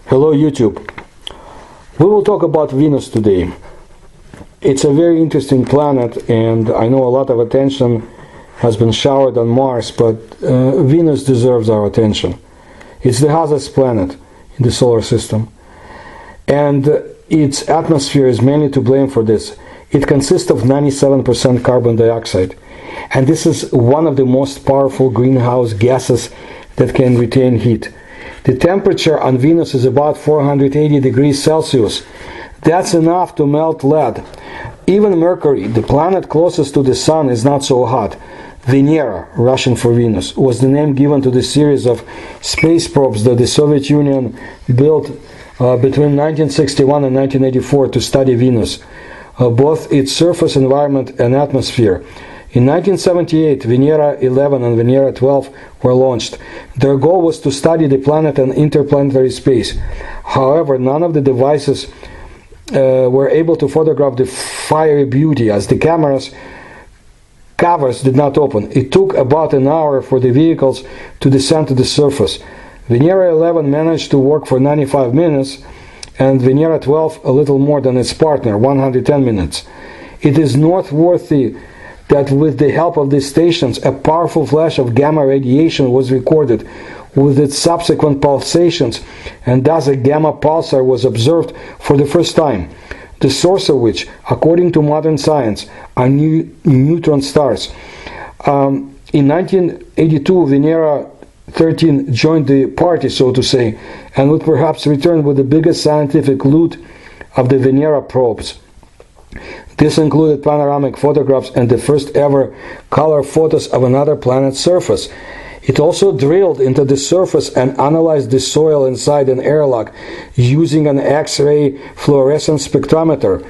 Hello YouTube. We will talk about Venus today. It's a very interesting planet, and I know a lot of attention has been showered on Mars, but Venus deserves our attention. It's the hottest planet in the solar system, and its atmosphere is mainly to blame for this. It consists of 97% carbon dioxide, and this is one of the most powerful greenhouse gases that can retain heat. The temperature on Venus is about 480 degrees Celsius. That's enough to melt lead. Even Mercury, the planet closest to the Sun, is not so hot. Venera, Russian for Venus, was the name given to the series of space probes that the Soviet Union built between 1961 and 1984 to study Venus, both its surface environment and atmosphere. In 1978, Venera 11 and Venera 12 were launched. Their goal was to study the planet and interplanetary space. However, none of the devices were able to photograph the fiery beauty, as the camera's covers did not open. It took about an hour for the vehicles to descend to the surface. Venera 11 managed to work for 95 minutes, and Venera 12 a little more than its partner, 110 minutes. It is noteworthy that with the help of these stations, a powerful flash of gamma radiation was recorded with its subsequent pulsations, and thus a gamma pulsar was observed for the first time, the source of which, according to modern science, are neutron stars. In 1982, Venera 13 joined the party, so to say, and would perhaps return with the biggest scientific loot of the Venera probes. This included panoramic photographs and the first ever color photos of another planet's surface. It also drilled into the surface and analyzed the soil inside an airlock using an X-ray fluorescence spectrometer.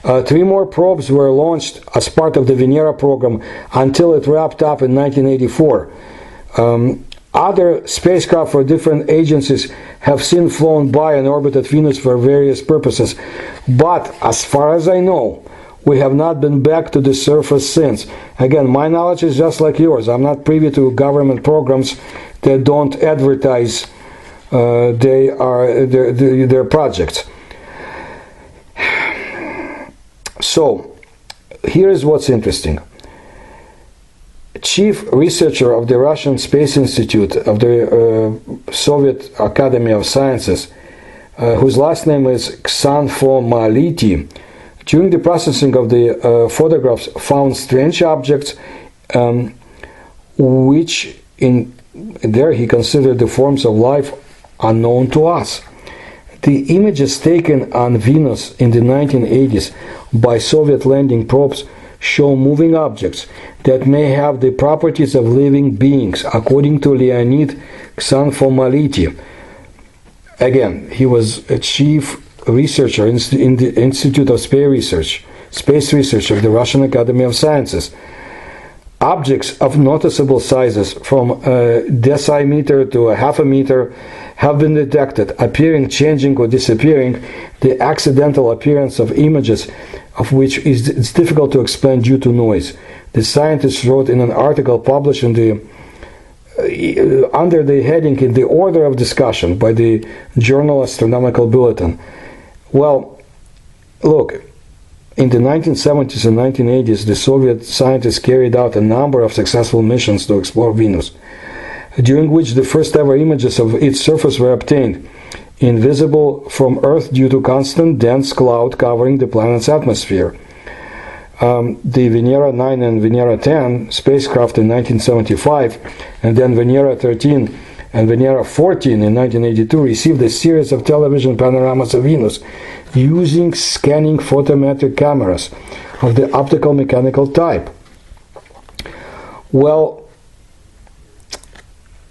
3 more probes were launched as part of the Venera program until it wrapped up in 1984. Other spacecraft for different agencies have since flown by and orbited Venus for various purposes, but as far as I know, we have not been back to the surface since. Again, my knowledge is just like yours. I'm not privy to government programs that don't advertise their projects. So, here is what's interesting. Chief researcher of the Russian Space Institute of the Soviet Academy of Sciences, whose last name is Xanfomality, during the processing of the photographs, found strange objects, which there he considered the forms of life unknown to us. The images taken on Venus in the 1980s by Soviet landing probes show moving objects that may have the properties of living beings, according to Leonid Xanfomality. Again, he was a chief researcher in the Institute of Space Research of the Russian Academy of Sciences. Objects of noticeable sizes from a decimeter to a half a meter have been detected, appearing, changing, or disappearing. The accidental appearance of images of which it's difficult to explain due to noise. The scientists wrote in an article published in the under the heading "In the Order of Discussion" by the journal Astronomical Bulletin. Well, look, in the 1970s and 1980s, the Soviet scientists carried out a number of successful missions to explore Venus, during which the first ever images of its surface were obtained, invisible from Earth due to constant dense cloud covering the planet's atmosphere. The Venera 9 and Venera 10 spacecraft in 1975, and then Venera 13 and Venera 14 in 1982 received a series of television panoramas of Venus using scanning photometric cameras of the optical mechanical type. Well,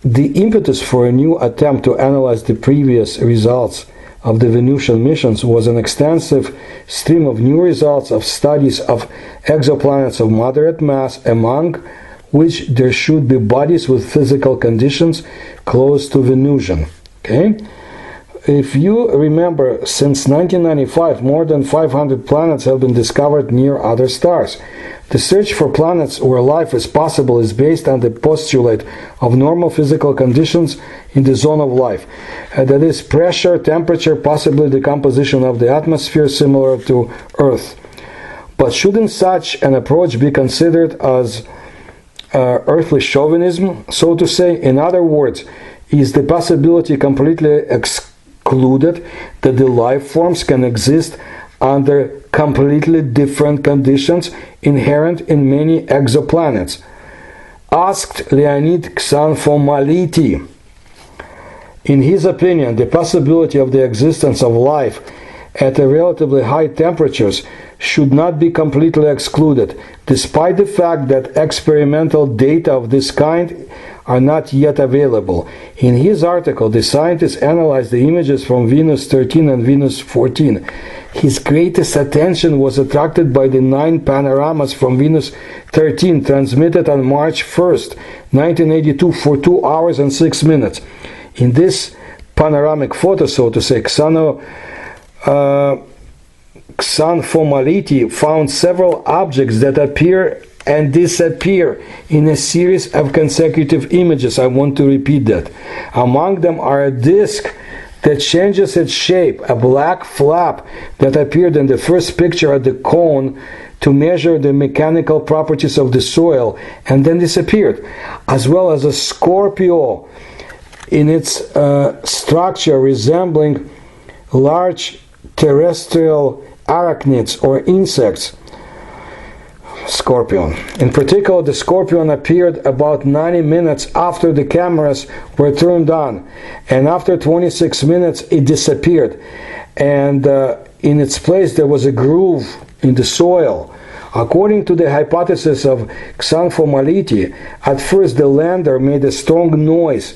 the impetus for a new attempt to analyze the previous results of the Venusian missions was an extensive stream of new results of studies of exoplanets of moderate mass, among which there should be bodies with physical conditions close to Venusian. Okay? If you remember, since 1995, more than 500 planets have been discovered near other stars. The search for planets where life is possible is based on the postulate of normal physical conditions in the zone of life. That is, pressure, temperature, possibly the composition of the atmosphere similar to Earth. But shouldn't such an approach be considered as earthly chauvinism, so to say? In other words, is the possibility completely excluded that the life forms can exist under completely different conditions inherent in many exoplanets? Asked Leonid Xanfomality. In his opinion, the possibility of the existence of life at a relatively high temperatures should not be completely excluded, despite the fact that experimental data of this kind are not yet available. In his article, the scientists analyzed the images from Venus 13 and Venus 14. His greatest attention was attracted by the 9 panoramas from Venus 13 transmitted on March 1st, 1982 for 2 hours and 6 minutes. In this panoramic photo, so to say, Xanfomality found several objects that appear and disappear in a series of consecutive images. I want to repeat that. Among them are a disk that changes its shape, a black flap that appeared in the first picture at the cone to measure the mechanical properties of the soil and then disappeared, as well as a scorpio in its structure resembling large terrestrial arachnids or insects. Scorpion. In particular, the scorpion appeared about 90 minutes after the cameras were turned on, and after 26 minutes it disappeared, and in its place there was a groove in the soil. According to the hypothesis of Xanfomality, at first the lander made a strong noise.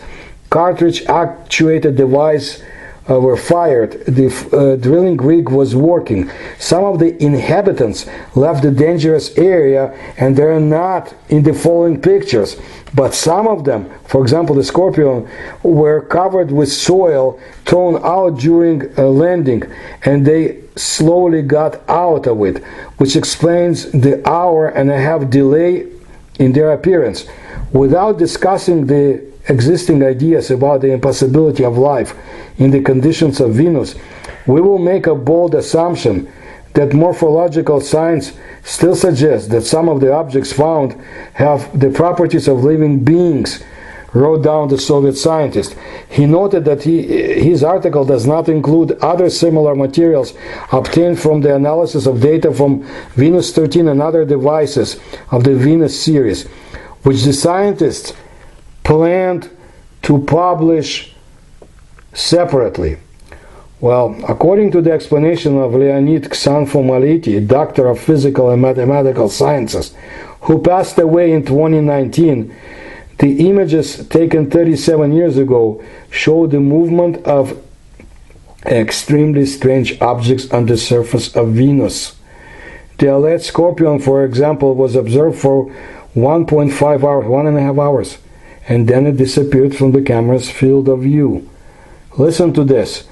Cartridge-actuated device were fired. The drilling rig was working. Some of the inhabitants left the dangerous area, and they are not in the following pictures. But some of them, for example the scorpion, were covered with soil thrown out during landing, and they slowly got out of it, which explains the hour-and-a-half delay in their appearance. Without discussing the existing ideas about the impossibility of life in the conditions of Venus, we will make a bold assumption that morphological science still suggests that some of the objects found have the properties of living beings, wrote down the Soviet scientist. He noted that his article does not include other similar materials obtained from the analysis of data from Venus 13 and other devices of the Venus series, which the scientists planned to publish separately. Well, according to the explanation of Leonid Xanfomality, doctor of physical and mathematical sciences, who passed away in 2019, the images taken 37 years ago show the movement of extremely strange objects on the surface of Venus. The alleged scorpion, for example, was observed for 1.5 hours, 1.5 hours, and then it disappeared from the camera's field of view. Listen to this.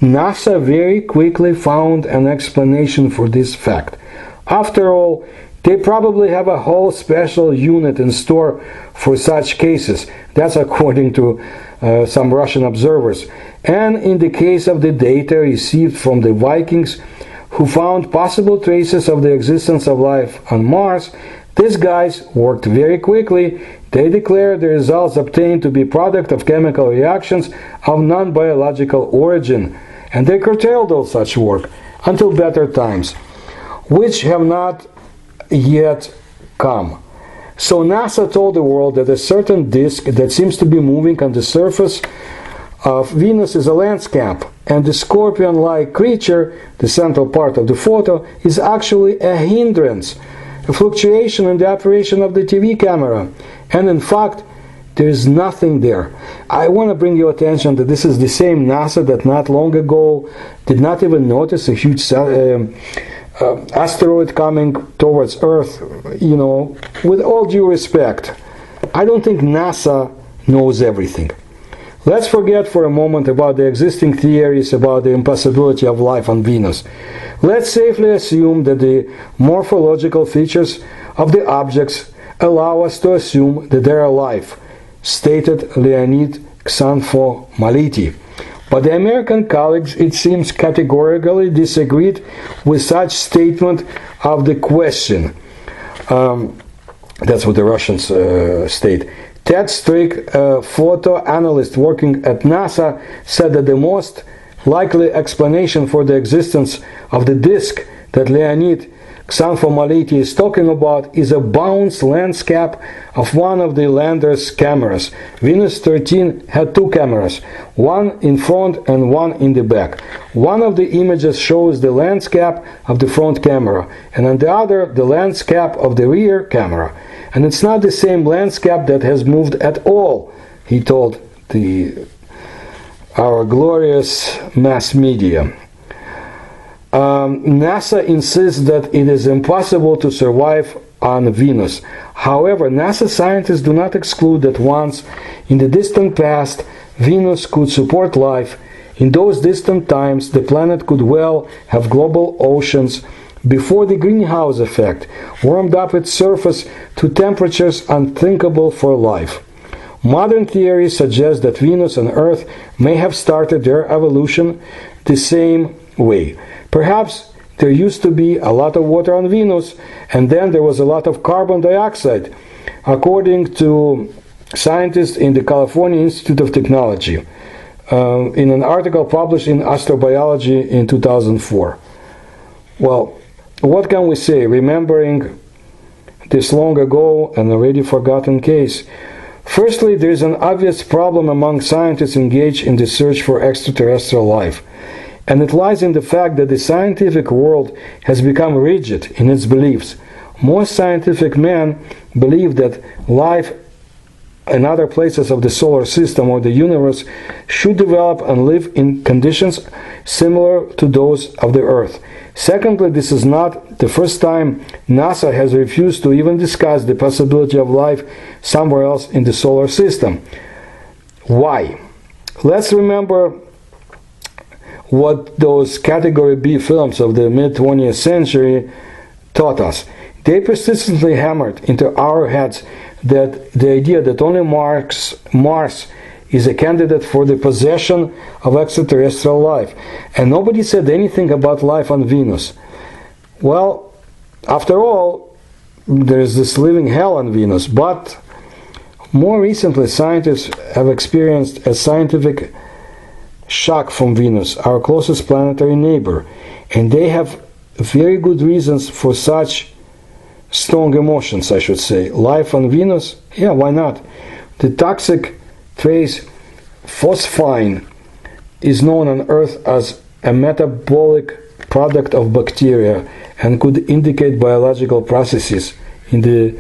NASA very quickly found an explanation for this fact. After all, they probably have a whole special unit in store for such cases. That's according to some Russian observers. And in the case of the data received from the Vikings, who found possible traces of the existence of life on Mars, these guys worked very quickly. They declared the results obtained to be product of chemical reactions of non-biological origin, and they curtailed all such work until better times, which have not yet come. So NASA told the world that a certain disk that seems to be moving on the surface of Venus is a landscape, and the scorpion-like creature, the central part of the photo, is actually a hindrance, a fluctuation in the operation of the TV camera. And in fact, there is nothing there. I want to bring your attention that this is the same NASA that not long ago did not even notice a huge asteroid coming towards Earth. You know, with all due respect, I don't think NASA knows everything. Let's forget for a moment about the existing theories about the impossibility of life on Venus. Let's safely assume that the morphological features of the objects allow us to assume that they are alive, stated Leonid Xanfomality. But the American colleagues, it seems, categorically disagreed with such statement of the question. That's what the Russians state. Ted Strick, a photo analyst working at NASA, said that the most likely explanation for the existence of the disk that Leonid Xanfomality is talking about is a bounce landscape of one of the lander's cameras. Venus 13 had two cameras, one in front and one in the back. One of the images shows the landscape of the front camera, and on the other the landscape of the rear camera. And it's not the same landscape that has moved at all, he told our glorious mass media. NASA insists that it is impossible to survive on Venus. However, NASA scientists do not exclude that once in the distant past Venus could support life. In those distant times, the planet could well have global oceans before the greenhouse effect warmed up its surface to temperatures unthinkable for life. Modern theories suggest that Venus and Earth may have started their evolution the same way. Perhaps there used to be a lot of water on Venus, and then there was a lot of carbon dioxide, according to scientists in the California Institute of Technology, in an article published in Astrobiology in 2004. Well, what can we say, remembering this long ago and already forgotten case? Firstly, there is an obvious problem among scientists engaged in the search for extraterrestrial life, and it lies in the fact that the scientific world has become rigid in its beliefs. Most scientific men believe that life in other places of the solar system or the universe should develop and live in conditions similar to those of the Earth. Secondly, this is not the first time NASA has refused to even discuss the possibility of life somewhere else in the solar system. Why? Let's remember what those Category B films of the mid-20th century taught us. They persistently hammered into our heads that the idea that only Mars is a candidate for the possession of extraterrestrial life, and nobody said anything about life on Venus. Well, after all, there is this living hell on Venus, but more recently scientists have experienced a scientific shock from Venus, our closest planetary neighbor, and they have very good reasons for such strong emotions, I should say. Life on Venus? Yeah, why not? The toxic trace phosphine is known on Earth as a metabolic product of bacteria and could indicate biological processes in the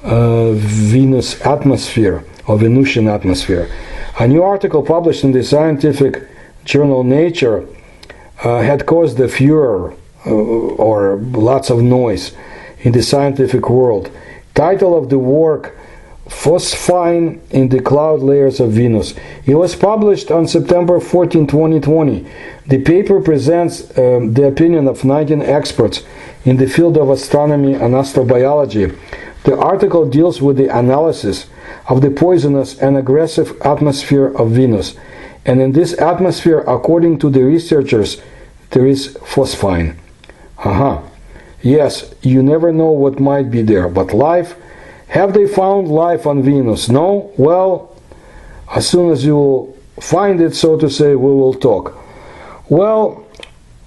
Venus atmosphere or Venusian atmosphere. A new article published in the scientific journal Nature had caused a furor or lots of noise in the scientific world. Title of the work: Phosphine in the Cloud Layers of Venus. It was published on September 14, 2020. The paper presents the opinion of 19 experts in the field of astronomy and astrobiology. The article deals with the analysis of the poisonous and aggressive atmosphere of Venus. And in this atmosphere, according to the researchers, there is phosphine. Yes, you never know what might be there, but life? Have they found life on Venus? No? Well, as soon as you will find it, so to say, we will talk. Well,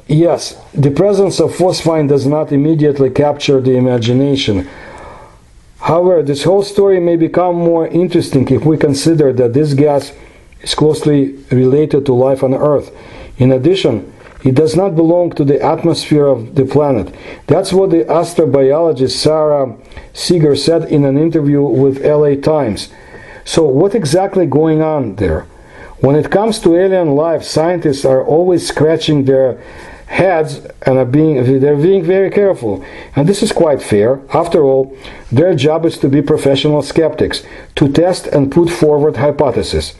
yes, the presence of phosphine does not immediately capture the imagination. However, this whole story may become more interesting if we consider that this gas is closely related to life on Earth. In addition, it does not belong to the atmosphere of the planet. That's what the astrobiologist Sarah Seeger said in an interview with LA Times. So what exactly going on there? When it comes to alien life, scientists are always scratching their heads and they're being very careful. And this is quite fair. After all, their job is to be professional skeptics, to test and put forward hypotheses,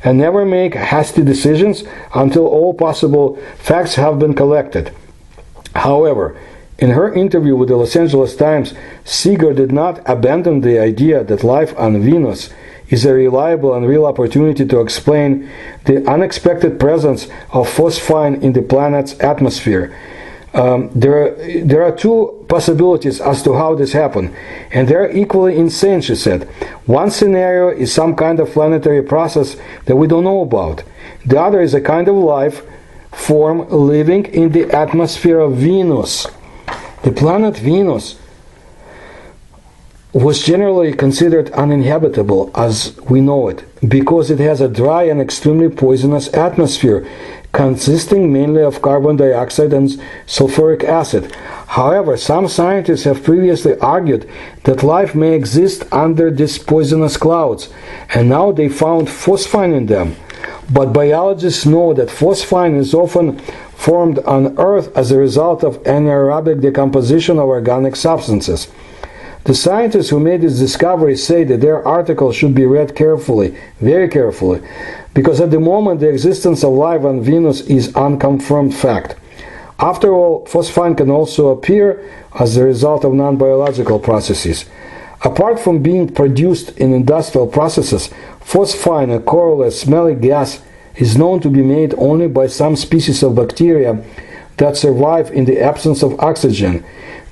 and never make hasty decisions until all possible facts have been collected. However, In her interview with the Los Angeles Times, Seeger did not abandon the idea that life on Venus is a reliable and real opportunity to explain the unexpected presence of phosphine in the planet's atmosphere. There are two possibilities as to how this happened, and they're equally insane, she said. One scenario is some kind of planetary process that we don't know about. The other is a kind of life form living in the atmosphere of Venus. The planet Venus was generally considered uninhabitable as we know it, because it has a dry and extremely poisonous atmosphere, consisting mainly of carbon dioxide and sulfuric acid. However, some scientists have previously argued that life may exist under these poisonous clouds, and now they found phosphine in them. But biologists know that phosphine is often formed on Earth as a result of anaerobic decomposition of organic substances. The scientists who made this discovery say that their article should be read carefully, very carefully, because at the moment the existence of life on Venus is unconfirmed fact. After all, phosphine can also appear as a result of non-biological processes. Apart from being produced in industrial processes, phosphine, a colorless, smelly gas, is known to be made only by some species of bacteria that survive in the absence of oxygen.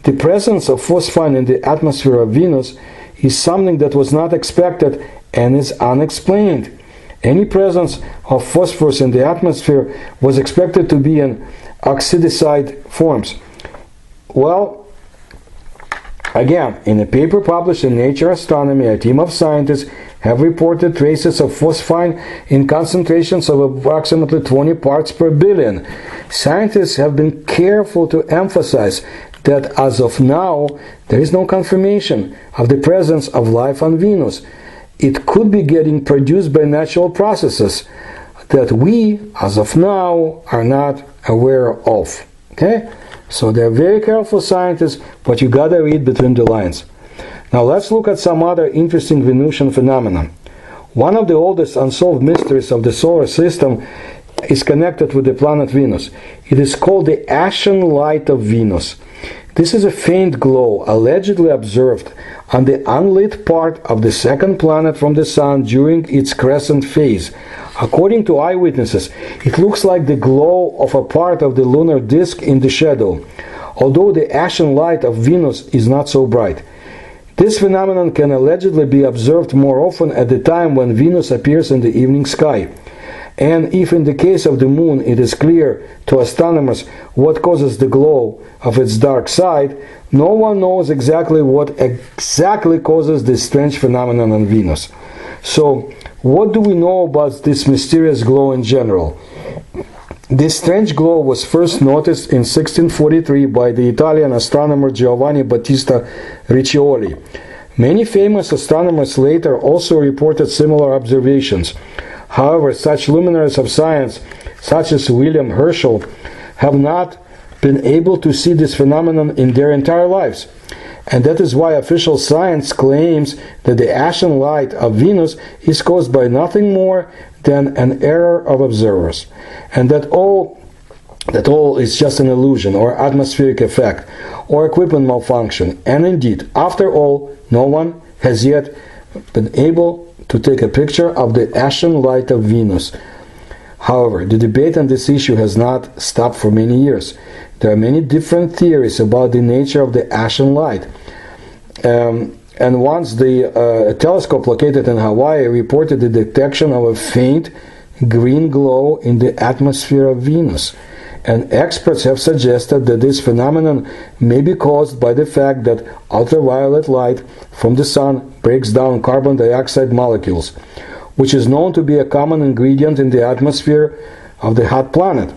The presence of phosphine in the atmosphere of Venus is something that was not expected and is unexplained. Any presence of phosphorus in the atmosphere was expected to be in oxidized forms. Well, again, in a paper published in Nature Astronomy, a team of scientists have reported traces of phosphine in concentrations of approximately 20 parts per billion. Scientists have been careful to emphasize that as of now, there is no confirmation of the presence of life on Venus. It could be getting produced by natural processes that we, as of now, are not aware of. Okay? So they're very careful scientists, but you gotta read between the lines. Now let's look at some other interesting Venusian phenomena. One of the oldest unsolved mysteries of the solar system is connected with the planet Venus. It is called the ashen light of Venus. This is a faint glow allegedly observed on the unlit part of the second planet from the Sun during its crescent phase. According to eyewitnesses, it looks like the glow of a part of the lunar disk in the shadow, although the ashen light of Venus is not so bright. This phenomenon can allegedly be observed more often at the time when Venus appears in the evening sky. And if in the case of the Moon it is clear to astronomers what causes the glow of its dark side, no one knows exactly what exactly causes this strange phenomenon on Venus. So, what do we know about this mysterious glow in general? This strange glow was first noticed in 1643 by the Italian astronomer Giovanni Battista Riccioli. Many famous astronomers later also reported similar observations. However, such luminaries of science, such as William Herschel, have not been able to see this phenomenon in their entire lives. And that is why official science claims that the ashen light of Venus is caused by nothing more than an error of observers, and that all is just an illusion or atmospheric effect or equipment malfunction. And indeed, after all, no one has yet been able to take a picture of the ashen light of Venus. However, the debate on this issue has not stopped for many years. There are many different theories about the nature of the ashen light. And once a telescope located in Hawaii reported the detection of a faint green glow in the atmosphere of Venus. And experts have suggested that this phenomenon may be caused by the fact that ultraviolet light from the Sun breaks down carbon dioxide molecules, which is known to be a common ingredient in the atmosphere of the hot planet.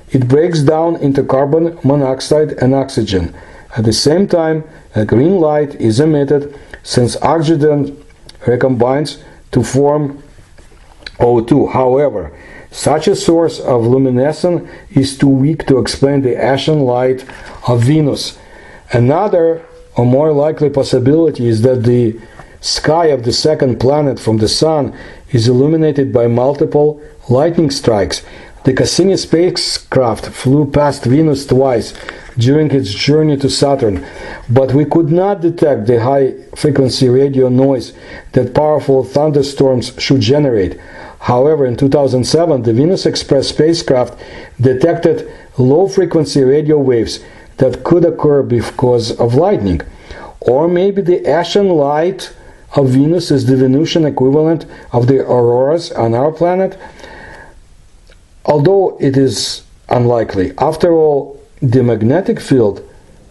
It breaks down into carbon monoxide and oxygen. At the same time, a green light is emitted since oxygen recombines to form O2. However, such a source of luminescence is too weak to explain the ashen light of Venus. Another or more likely possibility is that the sky of the second planet from the Sun is illuminated by multiple lightning strikes. The Cassini spacecraft flew past Venus twice during its journey to Saturn, but we could not detect the high-frequency radio noise that powerful thunderstorms should generate. However, in 2007, the Venus Express spacecraft detected low-frequency radio waves that could occur because of lightning. Or maybe the ashen light of Venus is the Venusian equivalent of the auroras on our planet, although it is unlikely. After all, the magnetic field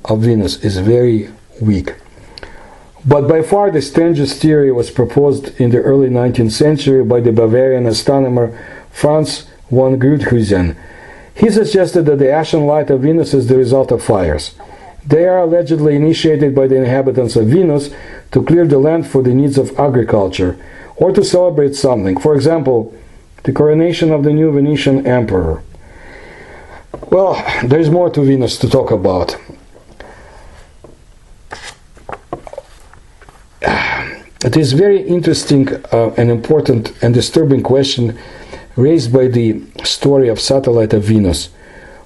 of Venus is very weak. But by far the strangest theory was proposed in the early 19th century by the Bavarian astronomer Franz von Grüthuizen. He suggested that the ashen light of Venus is the result of fires. They are allegedly initiated by the inhabitants of Venus to clear the land for the needs of agriculture, or to celebrate something, for example, the coronation of the new Venetian emperor. Well, there's more to Venus to talk about. It is very interesting and important and disturbing question raised by the story of satellite of Venus,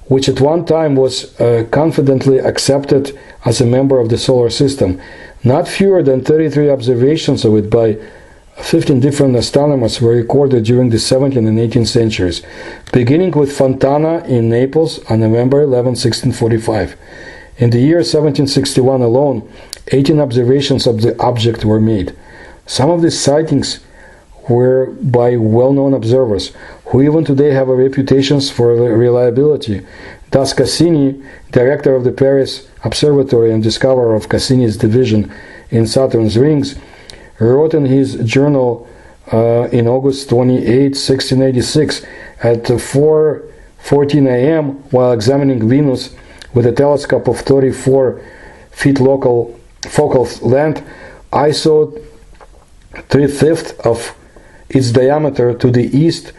which at one time was confidently accepted as a member of the solar system. Not fewer than 33 observations of it by 15 different astronomers were recorded during the 17th and 18th centuries, beginning with Fontana in Naples on November 11, 1645. In the year 1761 alone, 18 observations of the object were made. Some of these sightings were by well-known observers, who even today have a reputation for reliability. Thus Cassini, director of the Paris Observatory and discoverer of Cassini's division in Saturn's rings, wrote in his journal in August 28, 1686, at 4:14 a.m., while examining Venus with a telescope of 34 feet focal length, I saw 3/5 of its diameter to the east,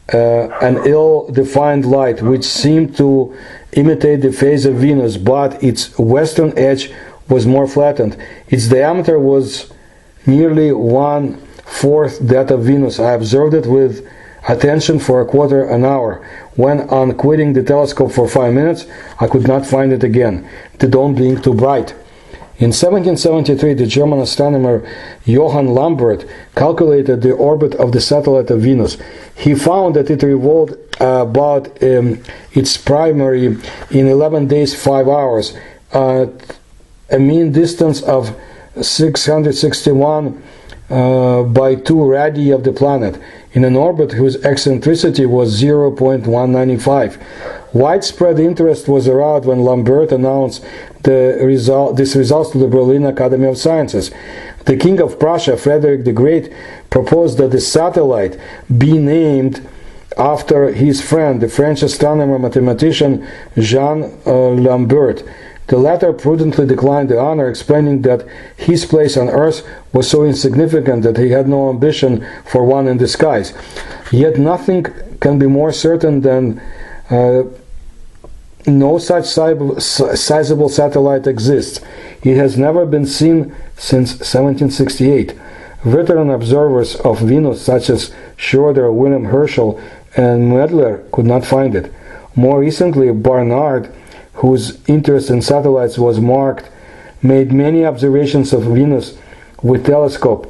an ill-defined light which seemed to imitate the phase of Venus, but its western edge was more flattened. Its diameter was nearly 1/4 that of Venus. I observed it with attention for a quarter an hour. When, on quitting the telescope for 5 minutes, I could not find it again, the dome being too bright. In 1773, the German astronomer Johann Lambert calculated the orbit of the satellite of Venus. He found that it revolved about its primary in 11 days 5 hours, at a mean distance of 661 by 2 radii of the planet, in an orbit whose eccentricity was 0.195. Widespread interest was aroused when Lambert announced these results to the Berlin Academy of Sciences. The King of Prussia, Frederick the Great, proposed that the satellite be named after his friend, the French astronomer mathematician Jean Lambert. The latter prudently declined the honor, explaining that his place on Earth was so insignificant that he had no ambition for one in disguise. Yet nothing can be more certain than no such sizable satellite exists. It has never been seen since 1768. Veteran observers of Venus such as Schroeder, William Herschel, and Mädler could not find it. More recently, Barnard, whose interest in satellites was marked, made many observations of Venus with telescope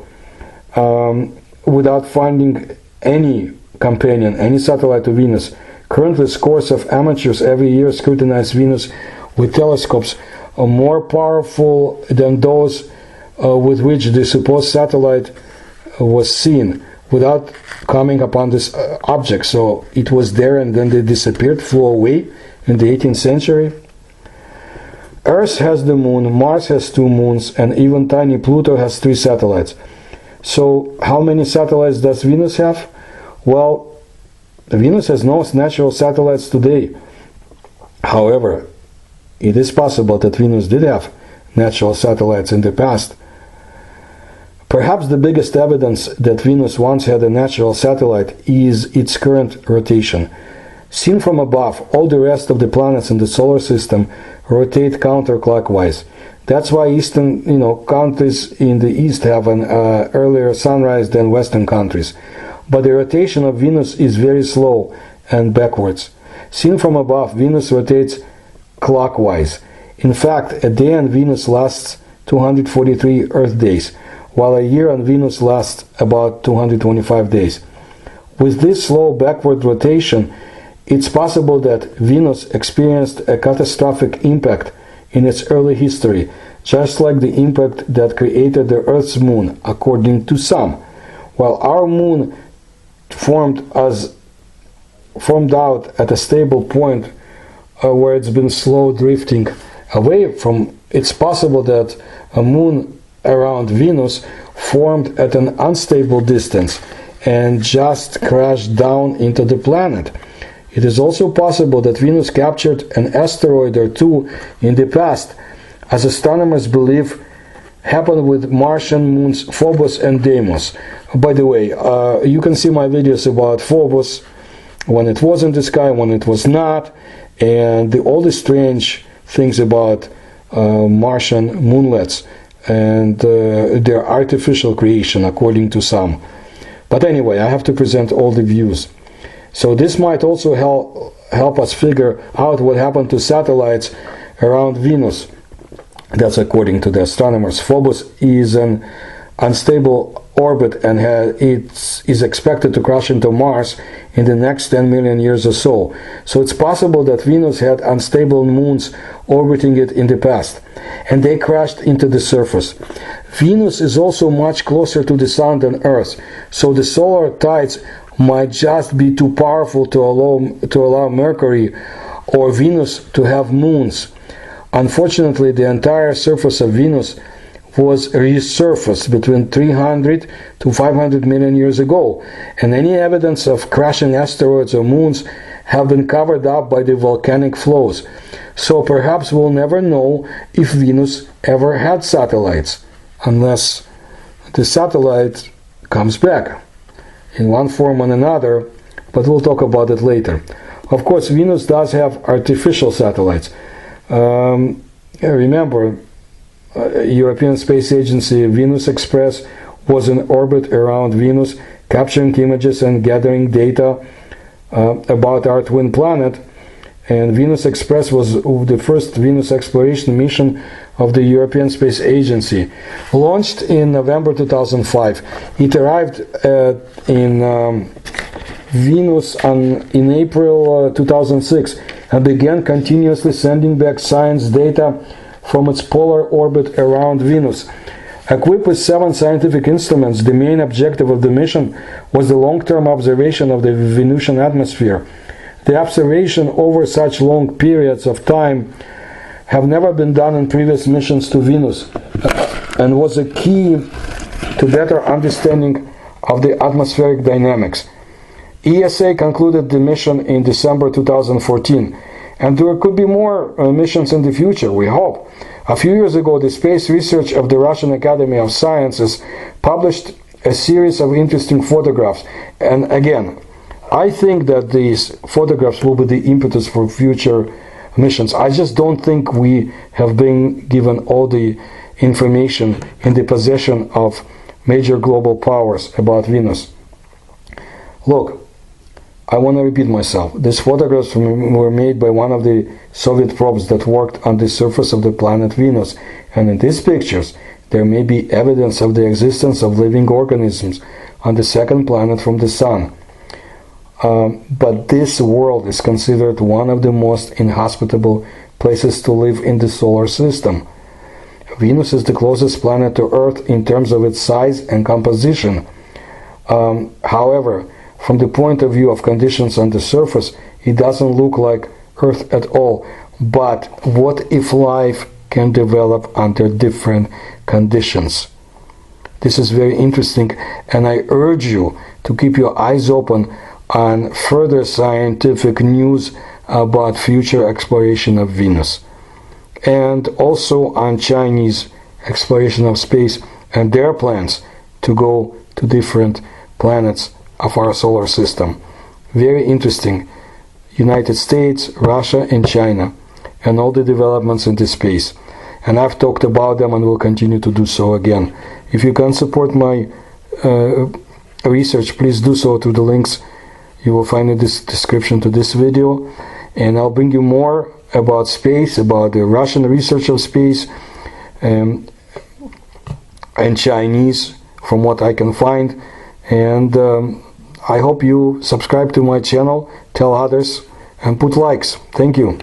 without finding any companion, any satellite to Venus. Currently, scores of amateurs every year scrutinize Venus with telescopes more powerful than those with which the supposed satellite was seen, without coming upon this object. So it was there and then they disappeared, flew away in the 18th century. Earth has the moon, Mars has 2 moons, and even tiny Pluto has 3 satellites. So how many satellites does Venus have? Well, Venus has no natural satellites today. However, it is possible that Venus did have natural satellites in the past. Perhaps the biggest evidence that Venus once had a natural satellite is its current rotation. Seen from above, all the rest of the planets in the solar system rotate counterclockwise. That's why eastern, countries in the east have an earlier sunrise than western countries. But the rotation of Venus is very slow, and backwards. Seen from above, Venus rotates clockwise. In fact, a day on Venus lasts 243 Earth days, while a year on Venus lasts about 225 days. With this slow backward rotation, it's possible that Venus experienced a catastrophic impact in its early history, just like the impact that created the Earth's moon, according to some. While our moon formed out at a stable point where it's been slow drifting away from, it's possible that a moon around Venus formed at an unstable distance and just crashed down into the planet. It is also possible that Venus captured an asteroid or two in the past, as astronomers believe happened with Martian moons Phobos and Deimos. By the way, you can see my videos about Phobos, when it was in the sky, when it was not, and all the strange things about Martian moonlets and their artificial creation, according to some. But anyway, I have to present all the views. So this might also help us figure out what happened to satellites around Venus. That's according to the astronomers. Phobos is an unstable orbit and it is expected to crash into Mars in the next 10 million years or so. So it's possible that Venus had unstable moons orbiting it in the past, and they crashed into the surface. Venus is also much closer to the Sun than Earth, so the solar tides might just be too powerful to allow Mercury or Venus to have moons. Unfortunately, the entire surface of Venus was resurfaced between 300 to 500 million years ago, and any evidence of crashing asteroids or moons have been covered up by the volcanic flows. So perhaps we'll never know if Venus ever had satellites, unless the satellite comes back in one form or another, but we'll talk about it later. Of course, Venus does have artificial satellites. Remember, European Space Agency Venus Express was in orbit around Venus, capturing images and gathering data about our twin planet. And Venus Express was the first Venus exploration mission of the European Space Agency, launched in November 2005. It arrived in Venus in April 2006 and began continuously sending back science data from its polar orbit around Venus. Equipped with 7 scientific instruments, the main objective of the mission was the long-term observation of the Venusian atmosphere. The observation over such long periods of time have never been done in previous missions to Venus and was a key to better understanding of the atmospheric dynamics. ESA concluded the mission in December 2014, and there could be more missions in the future, we hope. A few years ago, the Space Research of the Russian Academy of Sciences published a series of interesting photographs, and again, I think that these photographs will be the impetus for future missions. I just don't think we have been given all the information in the possession of major global powers about Venus. Look, I want to repeat myself. These photographs were made by one of the Soviet probes that worked on the surface of the planet Venus, and in these pictures there may be evidence of the existence of living organisms on the second planet from the Sun. But this world is considered one of the most inhospitable places to live in the solar system. Venus is the closest planet to Earth in terms of its size and composition. However, from the point of view of conditions on the surface, it doesn't look like Earth at all. But what if life can develop under different conditions? This is very interesting, and I urge you to keep your eyes open on further scientific news about future exploration of Venus, and also on Chinese exploration of space and their plans to go to different planets of our solar system. Very interesting. United States, Russia and China, and all the developments in this space. And I've talked about them and will continue to do so again. If you can support my research, please do so through the links You will find in this description to this video, and I'll bring you more about space, about the Russian research of space, and Chinese, from what I can find. And I hope you subscribe to my channel, tell others, and put likes. Thank you.